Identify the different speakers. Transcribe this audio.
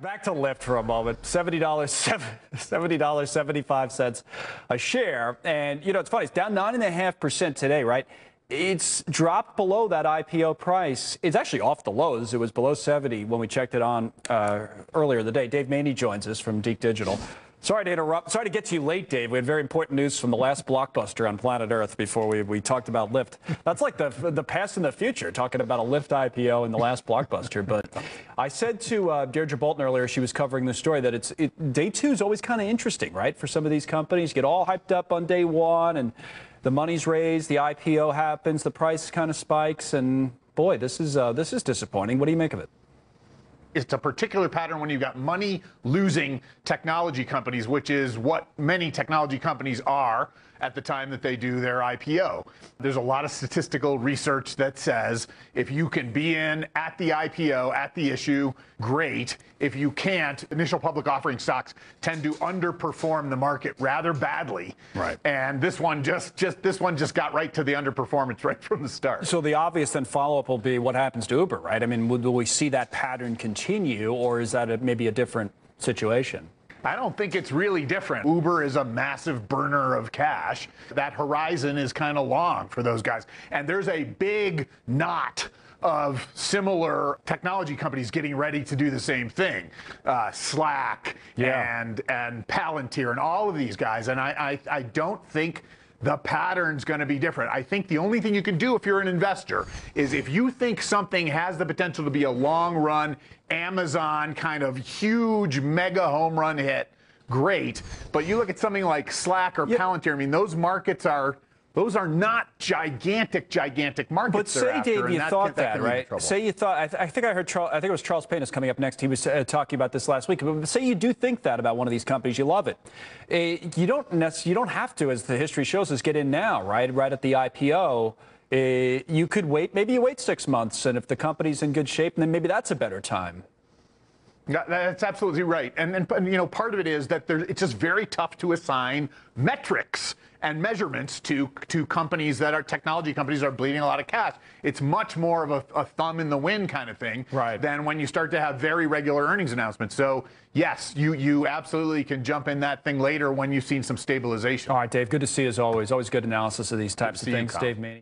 Speaker 1: Back to Lyft for a moment. $70.75 a share. And, you know, it's funny. It's down 9.5% today, right? It's dropped below that IPO price. It's actually off the lows. It was below 70 when we checked it on earlier in the day. Dave Maney joins us from Deke Digital. Sorry to interrupt. Sorry to get to you late, Dave. We had very important news from the last blockbuster on planet Earth before we talked about Lyft. That's like the past and the future, talking about a Lyft IPO and the last blockbuster. But I said to Deirdre Bolton earlier, she was covering the story, that day two is always kind of interesting, right? For some of these companies, get all hyped up on day one, and the money's raised, the IPO happens, the price kind of spikes, and boy, this is disappointing. What do you make of it?
Speaker 2: It's a particular pattern when you've got money-losing technology companies, which is what many technology companies are at the time that they do their IPO. There's a lot of statistical research that says if you can be in at the IPO, at the issue, great. If you can't, initial public offering stocks tend to underperform the market rather badly.
Speaker 1: Right.
Speaker 2: And this one just got right to the underperformance right from the start.
Speaker 1: So the obvious then follow-up will be what happens to Uber, right? I mean, will we see that pattern continue, or is that maybe a different situation?
Speaker 2: I don't think it's really different. Uber is a massive burner of cash. That horizon is kind of long for those guys. And there's a big knot of similar technology companies getting ready to do the same thing. Slack and Palantir and all of these guys. And I don't think the pattern's going to be different. I think the only thing you can do if you're an investor is if you think something has the potential to be a long run Amazon kind of huge mega home run hit, great. But you look at something like Slack or Palantir, I mean, those are not gigantic markets.
Speaker 1: But say, Dave, you thought that, right? Say you thought, I think I heard I think it was Charles Payne is coming up next. He was talking about this last week. But say you do think that about one of these companies, you love it. You don't have to, as the history shows us, get in now, right? Right at the IPO. You could wait. Maybe you wait 6 months, and if the company's in good shape, then maybe that's a better time.
Speaker 2: Yeah, that's absolutely right. And you know, part of it is that it's just very tough to assign metrics and measurements to companies that are technology companies that are bleeding a lot of cash. It's much more of a thumb in the wind kind of thing than when you start to have very regular earnings announcements. So yes, you absolutely can jump in that thing later when you've seen some stabilization.
Speaker 1: All right, Dave, good to see you as always. Always good analysis of these types of things. Dave Maney.